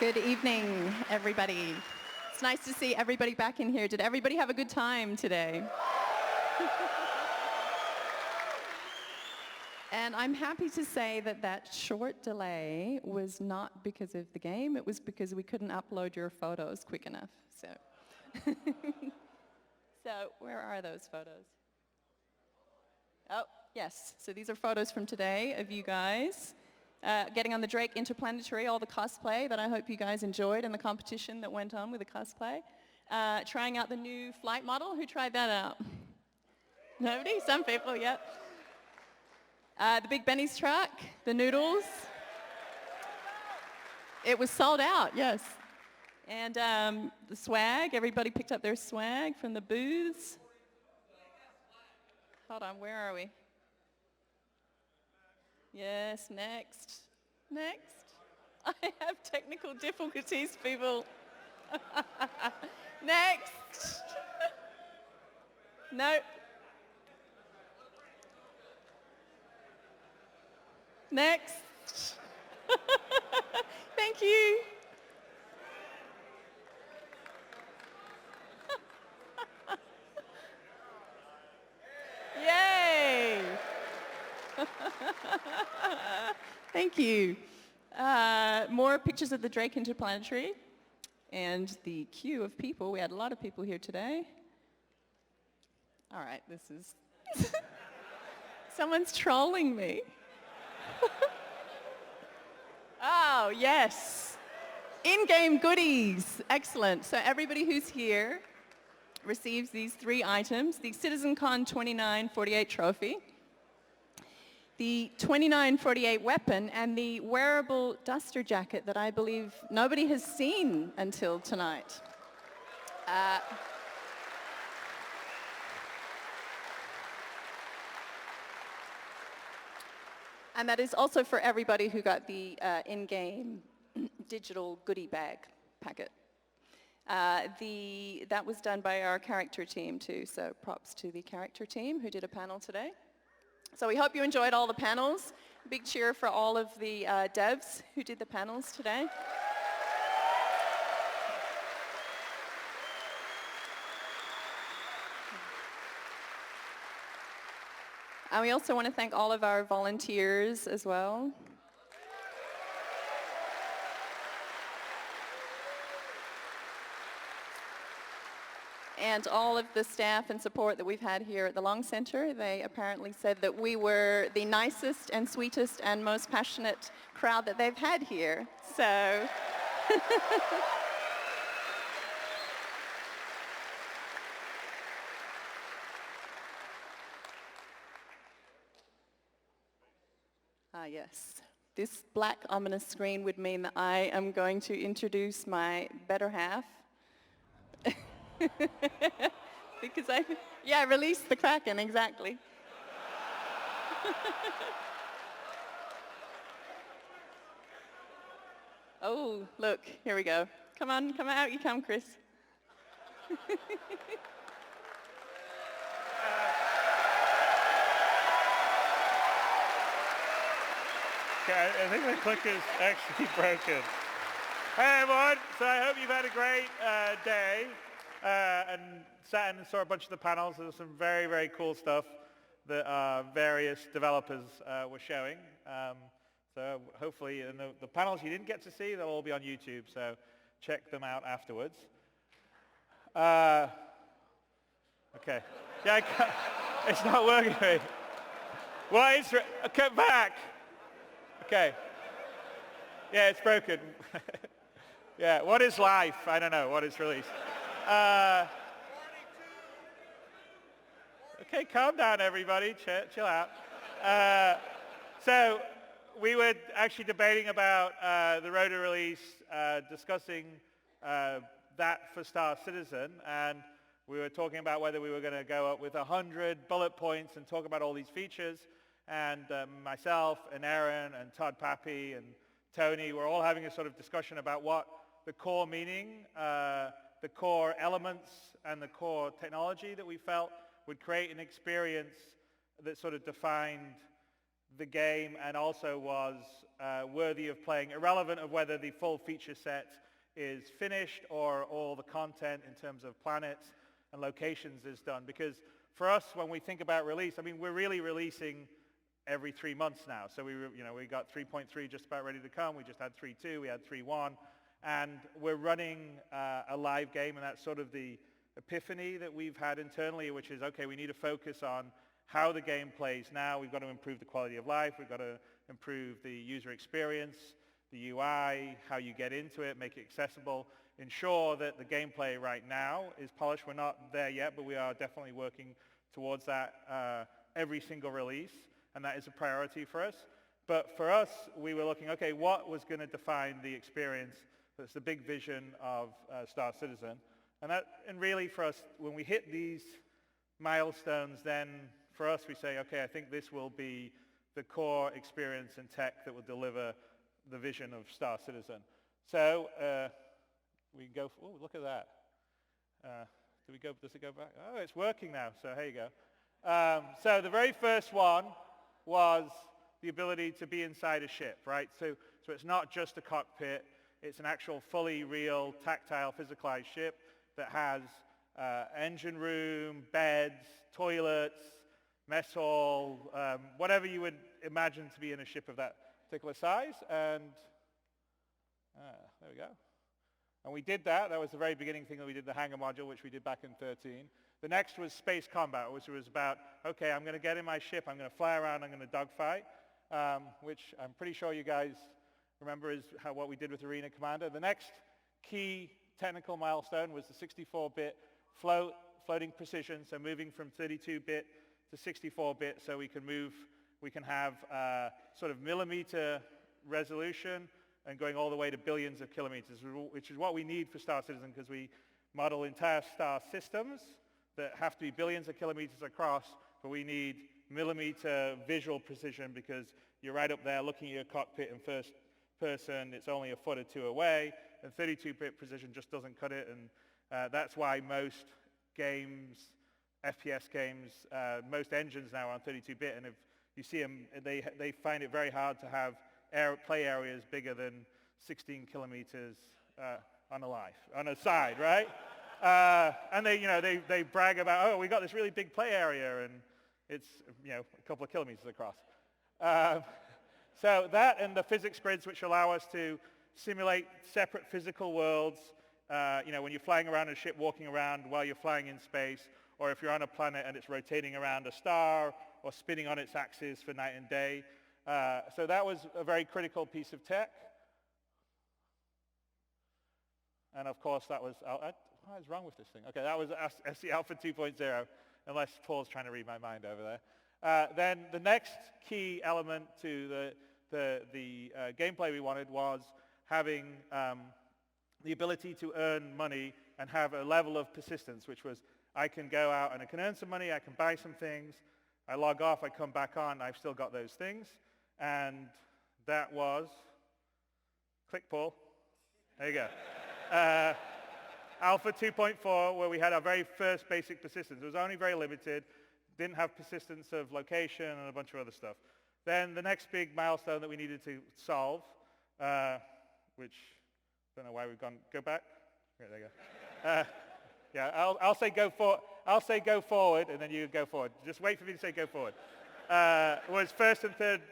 Good evening, everybody. It's nice to see everybody back in here. Did everybody have a good time today? And I'm happy to say that that short delay was not because of the game. It was because we couldn't upload your photos quick enough. So, where are those photos? Oh, yes. So these are photos from today of you guys. Getting on the Drake Interplanetary, all the cosplay that I hope you guys enjoyed and the competition that went on with the cosplay. Trying out the new flight model. Who tried that out? Nobody? Some people, yep. The Big Benny's truck, the noodles. It was sold out, yes. And the swag, everybody picked up their swag from the booths. Hold on, where are we? Yes, next. Next. I have technical difficulties, people. Next. No. Next. Thank you. Yay. Thank you. More pictures of the Drake Interplanetary and the queue of people. We had a lot of people here today. All right, this is... Someone's trolling me. Oh, yes. In-game goodies. Excellent. So everybody who's here receives these 3 items. The CitizenCon 2948 trophy, the 2948 weapon, and the wearable duster jacket that I believe nobody has seen until tonight. And that is also for everybody who got the in-game digital goodie bag packet. That was done by our character team too, so props to the character team who did a panel today. So we hope you enjoyed all the panels. Big cheer for all of the devs who did the panels today. And we also want to thank all of our volunteers as well. And all of the staff and support that we've had here at the Long Center. They apparently said that we were the nicest and sweetest and most passionate crowd that they've had here. So. Yes. This black ominous screen would mean that I am going to introduce my better half. Because release the Kraken, exactly. Oh, look, here we go. Come on, come out you come, Chris. Okay, I think my click is actually broken. Hey everyone, so I hope you've had a great day and sat in and saw a bunch of the panels. There was some very, very cool stuff that various developers were showing. So hopefully in the panels you didn't get to see, they'll all be on YouTube, so check them out afterwards. Okay. Yeah, it's not working. Well, come back. Okay. Yeah, it's broken. Yeah, what is life? I don't know. What is released? Okay, calm down, everybody. Chill out. So we were actually debating about the rotor release, discussing that for Star Citizen, and we were talking about whether we were going to go up with 100 bullet points and talk about all these features. And myself and Aaron and Todd Pappy and Tony were all having a sort of discussion about what the core meaning, the core elements, and the core technology that we felt would create an experience that sort of defined the game and also was worthy of playing, irrelevant of whether the full feature set is finished or all the content in terms of planets and locations is done. Because for us, when we think about release, I mean, we're really releasing every 3 months now. So we got 3.3 just about ready to come. We just had 3.2, we had 3.1, and we're running a live game, and that's sort of the epiphany that we've had internally, which is, okay, we need to focus on how the game plays now. We've got to improve the quality of life. We've got to improve the user experience, the UI, how you get into it, make it accessible, ensure that the gameplay right now is polished. We're not there yet, but we are definitely working towards that every single release, and that is a priority for us. But for us, we were looking, okay, what was going to define the experience? That's the big vision of Star Citizen. And really for us, when we hit these milestones, then for us we say, okay, I think this will be the core experience and tech that will deliver the vision of Star Citizen. So we go, oh, look at that. Does it go back? Oh, it's working now, so here you go. So the very first one was the ability to be inside a ship, right? So it's not just a cockpit, it's an actual fully real, tactile, physicalized ship that has engine room, beds, toilets, mess hall, whatever you would imagine to be in a ship of that particular size. And there we go. And we did that. That was the very beginning thing that we did, the hangar module, which we did back in 13. The next was space combat, which was about, okay, I'm going to get in my ship, I'm going to fly around, I'm going to dogfight, which I'm pretty sure you guys remember is what we did with Arena Commander. The next key technical milestone was the 64-bit floating precision, so moving from 32-bit to 64-bit, so we can have sort of millimeter resolution and going all the way to billions of kilometers, which is what we need for Star Citizen, because we model entire star systems that have to be billions of kilometers across, but we need millimeter visual precision because you're right up there looking at your cockpit in first person, it's only a foot or two away, and 32-bit precision just doesn't cut it, and that's why most games, FPS games, most engines now are on 32-bit, and if you see them, they find it very hard to have play areas bigger than 16 kilometers on a side, right? And they brag about, oh, we got this really big play area, and it's a couple of kilometers across. So that and the physics grids, which allow us to simulate separate physical worlds. When you're flying around a ship, walking around while you're flying in space, or if you're on a planet and it's rotating around a star or spinning on its axis for night and day. So that was a very critical piece of tech. And of course, that was, what is wrong with this thing? Okay, that was SC Alpha 2.0, unless Paul's trying to read my mind over there. Then the next key element to the gameplay we wanted was having the ability to earn money and have a level of persistence, which was I can go out and I can earn some money, I can buy some things, I log off, I come back on, I've still got those things. And that was, click Paul, there you go. Alpha 2.4, where we had our very first basic persistence. It was only very limited, didn't have persistence of location and a bunch of other stuff. Then the next big milestone that we needed to solve, which I don't know why we've go back. Okay, there you go. Yeah, I'll say go forward, and then you go forward. Just wait for me to say go forward. Was first and third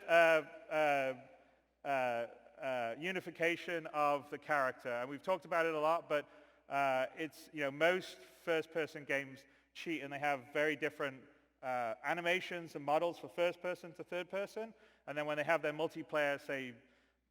unification of the character, and we've talked about it a lot, but it's most first-person games cheat, and they have very different animations and models for first person to third person, and then when they have their multiplayer, say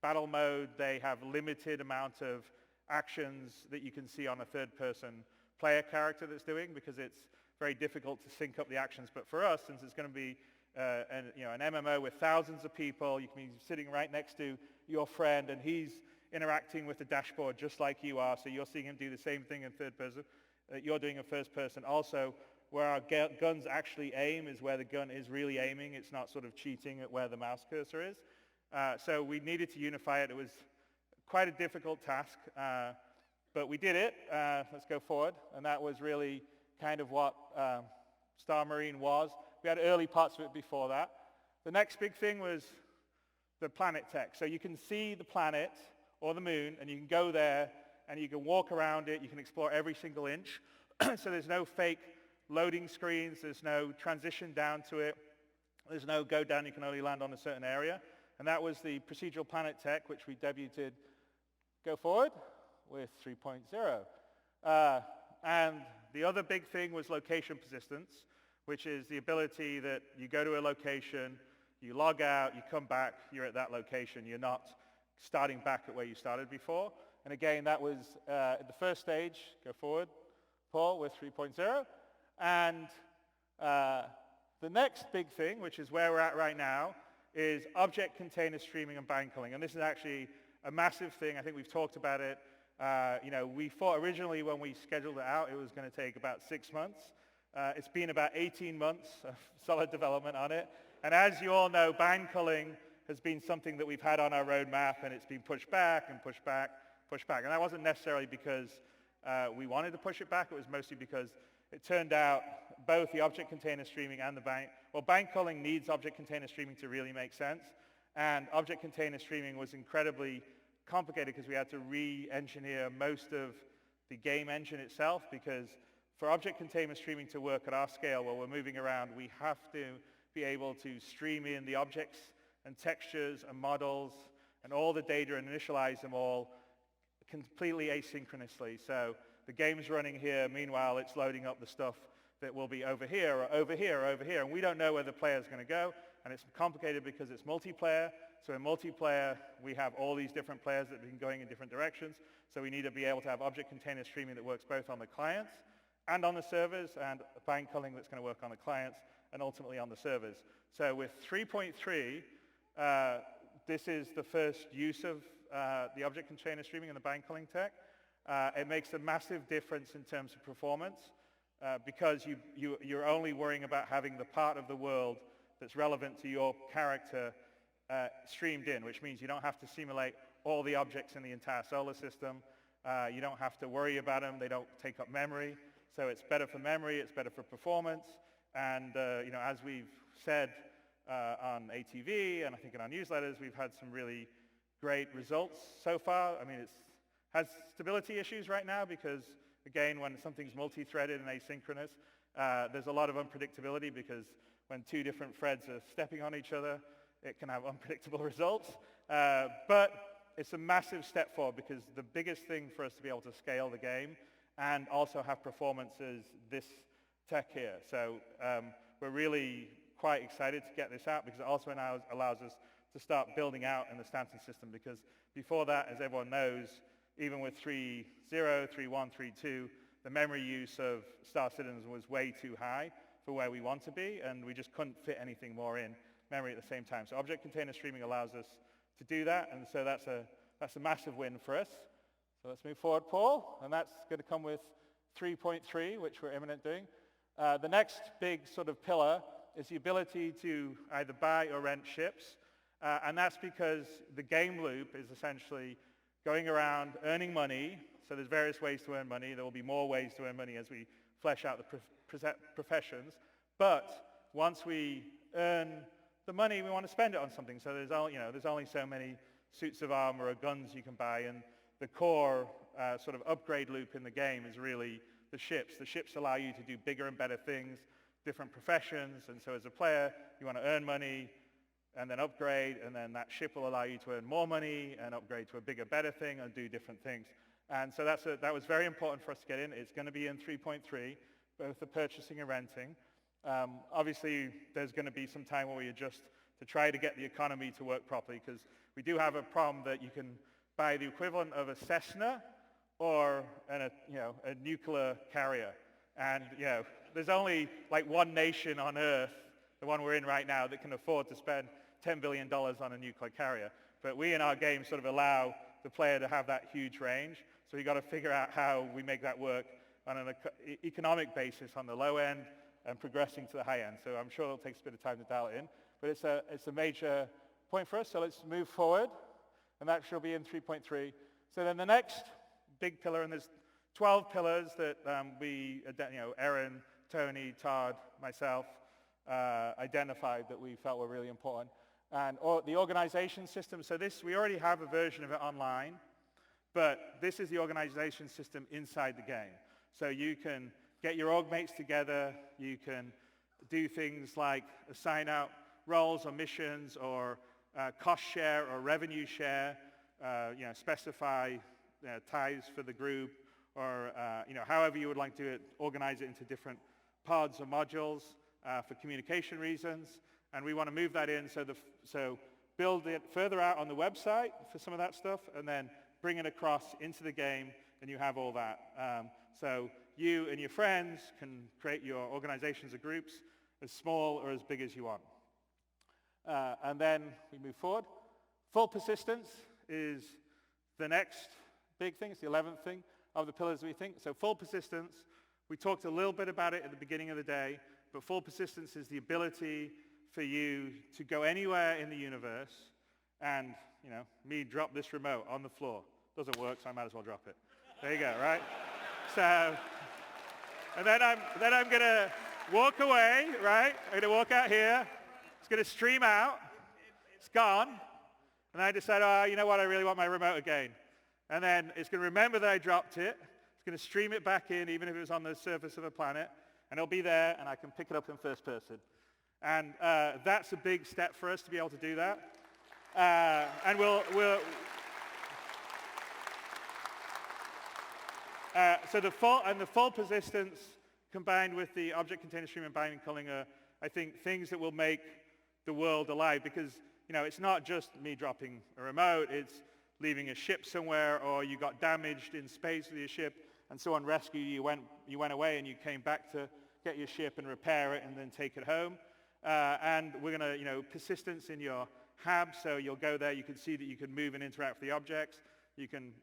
battle mode, they have limited amount of actions that you can see on a third-person player character that's doing, because it's very difficult to sync up the actions. But for us, since it's going to be an MMO with thousands of people, you can be sitting right next to your friend, and he's interacting with the dashboard just like you are, so you're seeing him do the same thing in third person that you're doing in first person. Also, where our guns actually aim is where the gun is really aiming. It's not sort of cheating at where the mouse cursor is. So we needed to unify it. It was quite a difficult task, but we did it. Let's go forward. And that was really kind of what Star Marine was. We had early parts of it before that. The next big thing was the planet tech. So you can see the planet or the moon, and you can go there, and you can walk around it. You can explore every single inch. So there's no fake loading screens. There's no transition down to it. There's no go down. You can only land on a certain area. And that was the procedural planet tech, which we debuted, go forward, with 3.0. And the other big thing was location persistence, which is the ability that you go to a location, you log out, you come back, you're at that location. You're not starting back at where you started before. And again, that was the first stage, go forward, Paul, with 3.0. And the next big thing, which is where we're at right now, is object container streaming and bind culling. And this is actually a massive thing. I think we've talked about it. We thought originally when we scheduled it out, it was going to take about 6 months. It's been about 18 months of solid development on it. And as you all know, bind culling has been something that we've had on our roadmap, and it's been pushed back and pushed back, pushed back. And that wasn't necessarily because we wanted to push it back. It was mostly because it turned out both the object container streaming and the bind culling needs object container streaming to really make sense. And object container streaming was incredibly complicated because we had to re-engineer most of the game engine itself, because for object container streaming to work at our scale while we're moving around, we have to be able to stream in the objects and textures and models and all the data and initialize them all completely asynchronously. So the game's running here, meanwhile it's loading up the stuff that will be over here or over here or over here, and we don't know where the player's going to go. And it's complicated because it's multiplayer. So in multiplayer, we have all these different players that have been going in different directions. So we need to be able to have object container streaming that works both on the clients and on the servers, and bind culling that's going to work on the clients and ultimately on the servers. So with 3.3, this is the first use of the object container streaming and the bind culling tech. It makes a massive difference in terms of performance because you're only worrying about having the part of the world that's relevant to your character streamed in, which means you don't have to simulate all the objects in the entire solar system. You don't have to worry about them. They don't take up memory. So it's better for memory. It's better for performance. And as we've said on ATV and I think in our newsletters, we've had some really great results so far. I mean, it has stability issues right now because, again, when something's multi-threaded and asynchronous, there's a lot of unpredictability because when two different threads are stepping on each other, it can have unpredictable results. But it's a massive step forward because the biggest thing for us to be able to scale the game and also have performance is this tech here. So we're really quite excited to get this out because it also now allows us to start building out in the Stanton system, because before that, as everyone knows, even with 3.0, 3.1, 3.2, the memory use of starcitizen was way too high for where we want to be, and we just couldn't fit anything more in memory at the same time. So object container streaming allows us to do that, and so that's a massive win for us. So let's move forward, Paul, and that's going to come with 3.3, which we're imminent doing. The next big sort of pillar is the ability to either buy or rent ships, and that's because the game loop is essentially going around earning money. So there's various ways to earn money. There will be more ways to earn money as we flesh out the professions. But once we earn the money, we want to spend it on something. So there's only so many suits of armor or guns you can buy, and the core sort of upgrade loop in the game is really the ships. The ships allow you to do bigger and better things, different professions, and so as a player, you want to earn money and then upgrade, and then that ship will allow you to earn more money and upgrade to a bigger, better thing and do different things. And so that was very important for us to get in. It's going to be in 3.3, both the purchasing and renting. Obviously, there's going to be some time where we adjust to try to get the economy to work properly, because we do have a problem that you can buy the equivalent of a Cessna or a nuclear carrier. And there's only like one nation on Earth, the one we're in right now, that can afford to spend $10 billion on a nuclear carrier. But we in our game sort of allow the player to have that huge range. So we've got to figure out how we make that work on an economic basis on the low end and progressing to the high end. So I'm sure it'll take a bit of time to dial it in. But it's a major point for us. So let's move forward. And that shall be in 3.3. So then the next big pillar, and there's 12 pillars that Aaron, Tony, Todd, myself, identified that we felt were really important. And the organization system, so this, we already have a version of it online, but this is the organization system inside the game. So you can get your org mates together, you can do things like assign out roles or missions or cost share or revenue share, specify ties for the group, or however you would like to organize it into different pods or modules for communication reasons. And we want to move that in, so build it further out on the website for some of that stuff, and then bring it across into the game, and you have all that. So you and your friends can create your organizations or groups as small or as big as you want. And then we move forward. Full persistence is the next big thing. It's the 11th thing of the pillars we think. So full persistence, we talked a little bit about it at the beginning of the day, but full persistence is the ability for you to go anywhere in the universe and, me drop this remote on the floor. Doesn't work, so I might as well drop it. There you go, right? So, and then I'm going to walk away, right? I'm going to walk out here. It's going to stream out. It's gone. And I decide, you know what? I really want my remote again. And then it's going to remember that I dropped it. It's going to stream it back in, even if it was on the surface of a planet. And it'll be there, and I can pick it up in first person. And that's a big step for us to be able to do that. And so the full persistence combined with the object container stream and binding culling are, I think, things that will make the world alive, because it's not just me dropping a remote, it's leaving a ship somewhere, or you got damaged in space with your ship and someone rescued you, you went away and you came back to get your ship and repair it and then take it home. And we're going to, persistence in your hab, so you'll go there, you can see that you can move and interact with the objects, you can,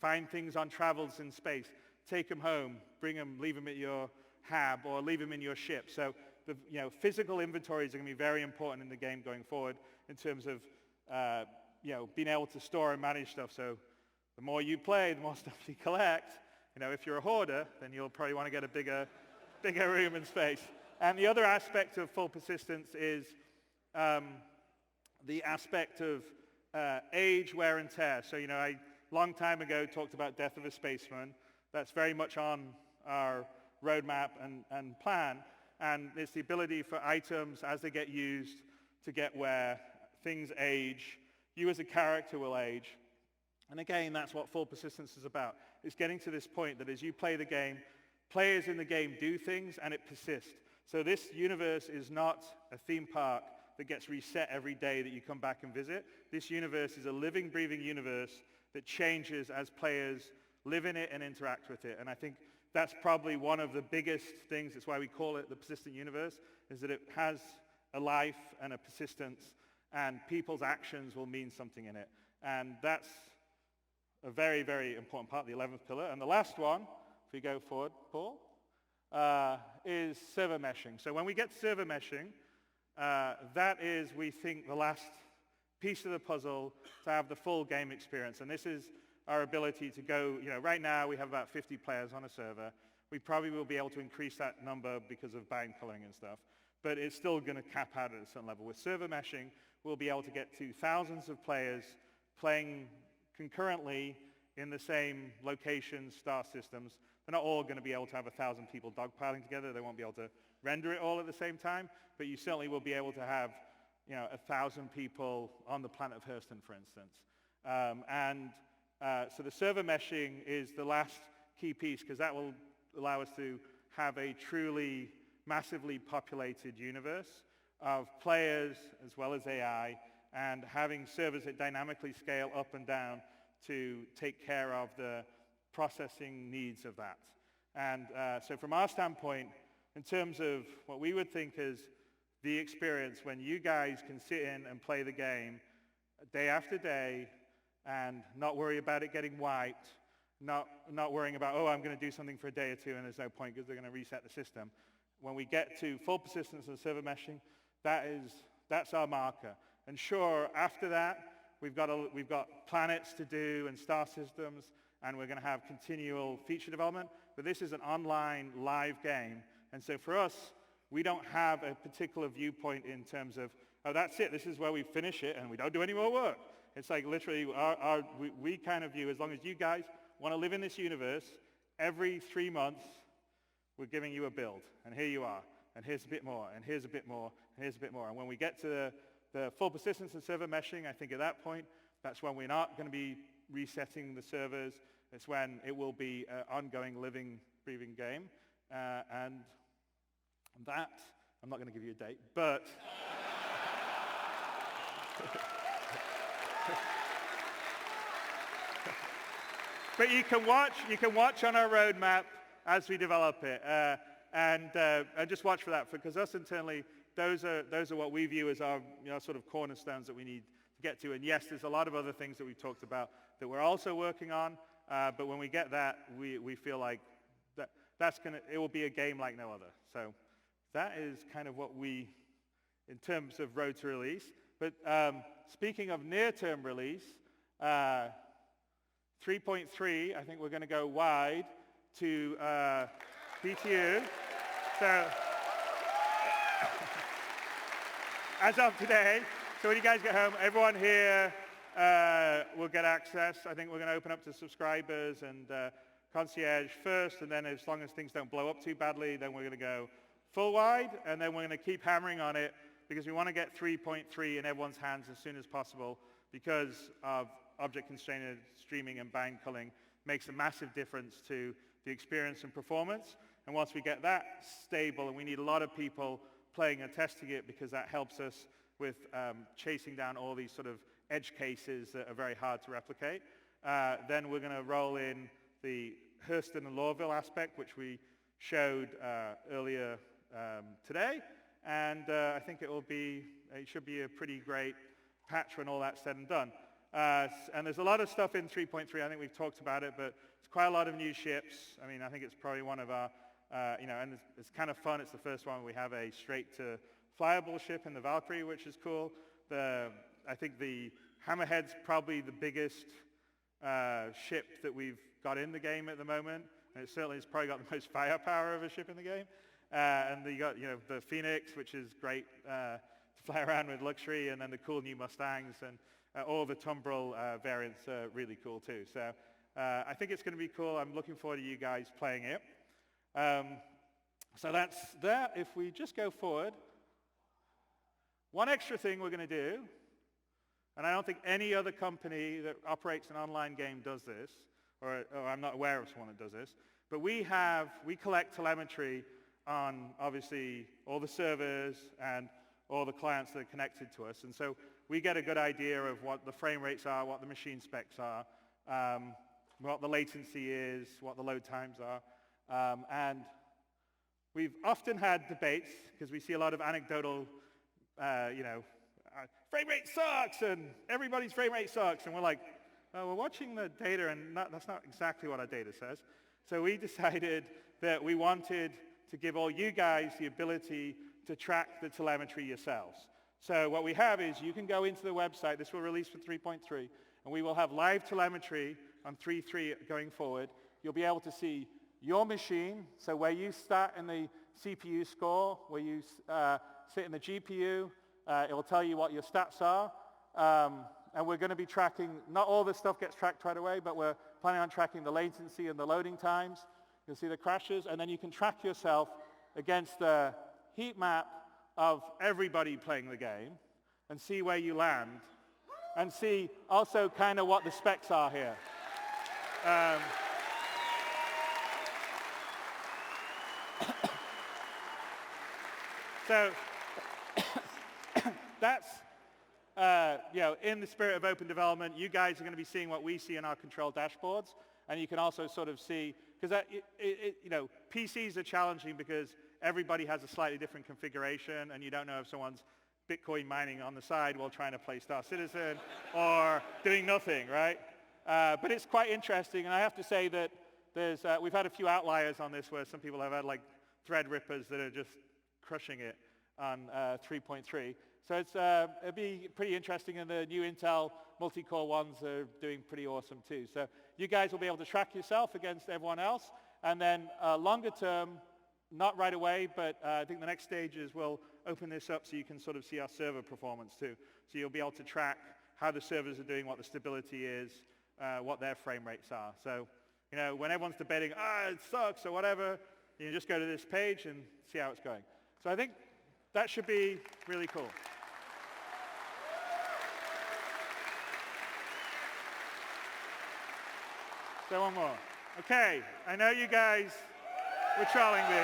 find things on travels in space, take them home, bring them, leave them at your hab, or leave them in your ship. So the physical inventories are going to be very important in the game going forward in terms of being able to store and manage stuff. So the more you play, the more stuff you collect. If you're a hoarder, then you'll probably want to get a bigger room and space. And the other aspect of full persistence is the aspect of age, wear, and tear. So I long time ago talked about Death of a Spaceman. That's very much on our roadmap and plan. And it's the ability for items, as they get used, to get wear. Things age. You as a character will age. And again, that's what full persistence is about. It's getting to this point that as you play the game, players in the game do things and it persists. So this universe is not a theme park that gets reset every day that you come back and visit. This universe is a living, breathing universe that changes as players live in it and interact with it. And I think that's probably one of the biggest things. That's why we call it the persistent universe, is that it has a life and a persistence, and people's actions will mean something in it. And that's a very, very important part of the 11th pillar. And the last one, if we go forward, Paul, is server meshing. So when we get server meshing, that is, we think, the last piece of the puzzle to have the full game experience. And this is our ability to go, right now we have about 50 players on a server. We probably will be able to increase that number because of bind culling and stuff. But it's still going to cap out at a certain level. With server meshing, we'll be able to get to thousands of players playing concurrently in the same locations, star systems. They're not all going to be able to have 1,000 people dogpiling together. They won't be able to render it all at the same time. But you certainly will be able to have 1,000 people on the planet of Hurston, for instance. So the server meshing is the last key piece, because that will allow us to have a truly massively populated universe of players as well as AI, and having servers that dynamically scale up and down to take care of the processing needs of that. And so from our standpoint, in terms of what we would think is the experience when you guys can sit in and play the game day after day and not worry about it getting wiped, not worrying about, I'm going to do something for a day or two and there's no point because they're going to reset the system. When we get to full persistence and server meshing, that's our marker. And sure, after that, we've got planets to do and star systems, and we're going to have continual feature development. But this is an online live game. And so for us, we don't have a particular viewpoint in terms of, oh, that's it, this is where we finish it, and we don't do any more work. It's like literally, we kind of view, as long as you guys want to live in this universe, every 3 months, we're giving you a build, and here you are, and here's a bit more, and here's a bit more, and here's a bit more. And when we get to the full persistence and server meshing, I think at that point, that's when we're not going to be resetting the servers. It's when it will be an ongoing, living, breathing game. And that, I'm not going to give you a date, but but you can watch on our roadmap as we develop it, and just watch for that, because us internally, those are what we view as our sort of cornerstones that we need to get to. And yes, there's a lot of other things that we've talked about that we're also working on, but when we get that, we feel like it will be a game like no other. So that is kind of what we, in terms of road to release. But speaking of near-term release, 3.3, I think we're going to go wide to PTU. So as of today, so when you guys get home, everyone here will get access. I think we're going to open up to subscribers and concierge first, and then as long as things don't blow up too badly, then we're going to go full wide, and then we're going to keep hammering on it because we want to get 3.3 in everyone's hands as soon as possible, because of object-constrained streaming and bind culling makes a massive difference to the experience and performance. And once we get that stable, and we need a lot of people playing and testing it, because that helps us with chasing down all these sort of edge cases that are very hard to replicate. Then we're going to roll in the Hurston and Lorville aspect, which we showed earlier today. And I think it should be a pretty great patch when all that's said and done. And there's a lot of stuff in 3.3. I think we've talked about it, but it's quite a lot of new ships. I mean, I think it's probably one of our, and it's kind of fun. It's the first one we have a straight-to-flyable ship in the Valkyrie, which is cool. I think the Hammerhead's probably the biggest ship that we've got in the game at the moment. And it certainly has probably got the most firepower of a ship in the game. And you got the Phoenix, which is great to fly around with luxury, and then the cool new Mustangs, and all the Tumbril variants are really cool too. So I think it's going to be cool. I'm looking forward to you guys playing it. So that's that. If we just go forward, one extra thing we're going to do, and I don't think any other company that operates an online game does this, or I'm not aware of someone that does this, but we collect telemetry on, obviously, all the servers and all the clients that are connected to us. And so we get a good idea of what the frame rates are, what the machine specs are, what the latency is, what the load times are. And we've often had debates, because we see a lot of anecdotal, frame rate sucks, and everybody's frame rate sucks. And we're like, oh, we're watching the data, and that's not exactly what our data says. So we decided that we wanted to give all you guys the ability to track the telemetry yourselves. So what we have is you can go into the website. This will release for 3.3, and we will have live telemetry on 3.3 going forward. You'll be able to see your machine, so where you start in the CPU score, where you sit in the GPU, it will tell you what your stats are. And we're going to be tracking, not all this stuff gets tracked right away, but we're planning on tracking the latency and the loading times. You'll see the crashes, and then you can track yourself against the heat map of everybody playing the game and see where you land, and see also kind of what the specs are here. So that's, in the spirit of open development, you guys are going to be seeing what we see in our control dashboards, and you can also sort of see, because PCs are challenging because everybody has a slightly different configuration, and you don't know if someone's Bitcoin mining on the side while trying to play Star Citizen or doing nothing, right? But it's quite interesting, and I have to say that we've had a few outliers on this where some people have had like Threadrippers that are just crushing it on 3.3. So it'd be pretty interesting, and the new Intel multi-core ones are doing pretty awesome too. So you guys will be able to track yourself against everyone else, and then longer term, not right away, but I think the next stage is we'll open this up so you can sort of see our server performance too. So you'll be able to track how the servers are doing, what the stability is, what their frame rates are. So, you know, when everyone's debating, it sucks or whatever, you just go to this page and see how it's going. So I think that should be really cool. So one more. Okay, I know you guys were trolling me.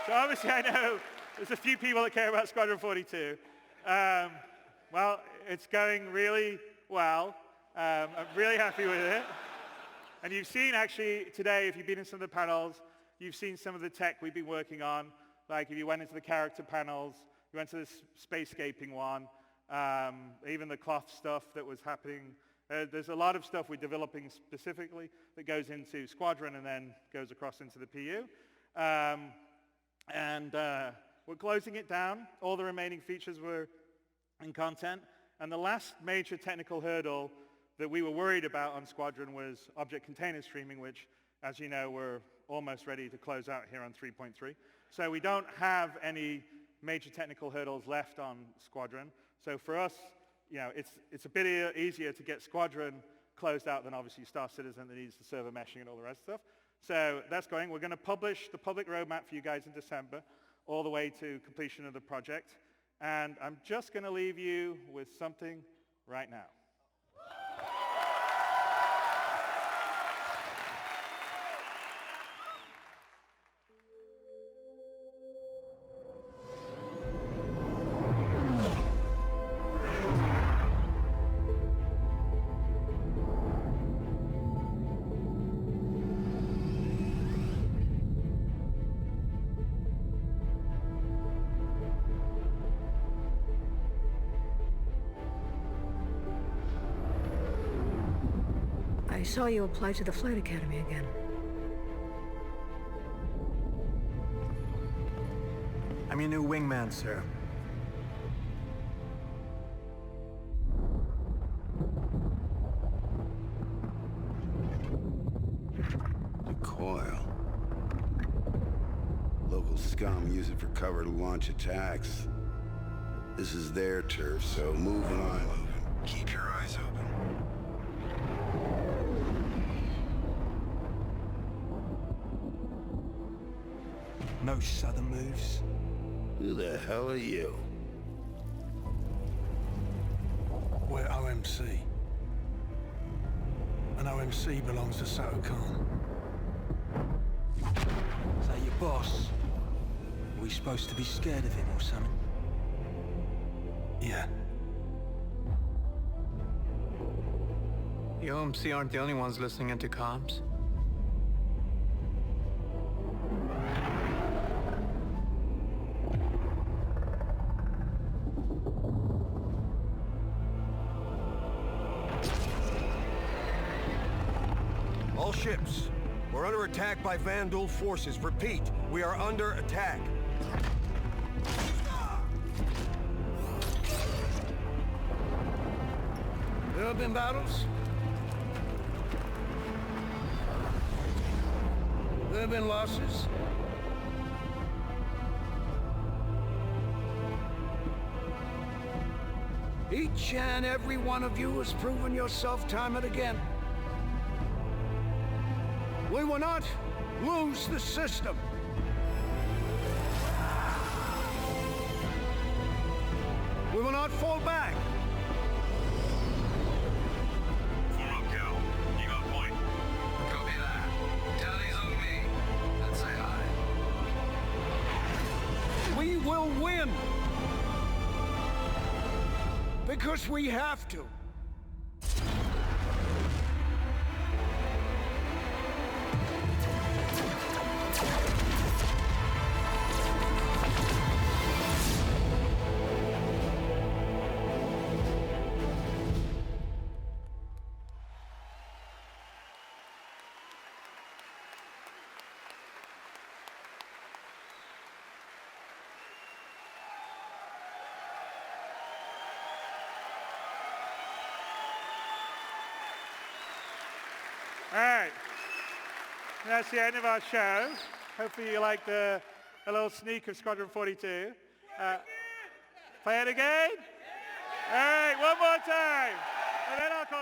So obviously I know there's a few people that care about Squadron 42. Well, it's going really well. I'm really happy with it. And you've seen actually today, if you've been in some of the panels, you've seen some of the tech we've been working on. Like if you went into the character panels, you went to the spacescaping one, even the cloth stuff that was happening. There's a lot of stuff we're developing specifically that goes into Squadron and then goes across into the PU. We're closing it down. All the remaining features were in content. And the last major technical hurdle that we were worried about on Squadron was object container streaming, which, as you know, we're almost ready to close out here on 3.3. So we don't have any major technical hurdles left on Squadron. So for us, you know, it's a bit easier to get Squadron closed out than obviously Star Citizen that needs the server meshing and all the rest of stuff. So that's going. We're going to publish the public roadmap for you guys in December, all the way to completion of the project. And I'm just going to leave you with something right now. I saw you apply to the Flight Academy again. I'm your new wingman, sir. The coil. Local scum use it for cover to launch attacks. This is their turf, so move on. Keep your eyes open. No southern moves. Who the hell are you? We're OMC. And OMC belongs to CitizenCon. Is that your boss? Are we supposed to be scared of him or something? Yeah. The OMC aren't the only ones listening into comms. All ships, we're under attack by Vandal forces. Repeat, we are under attack. There have been battles. There have been losses. Each and every one of you has proven yourself time and again. We will not lose the system. We will not fall back. Form up, Cal. You got point. Copy that. Tally's on me. Let's say hi. We will win. Because we have to. All right. And that's the end of our show. Hopefully you liked a little sneak of Squadron 42. Play it again? All right, one more time. And then I'll call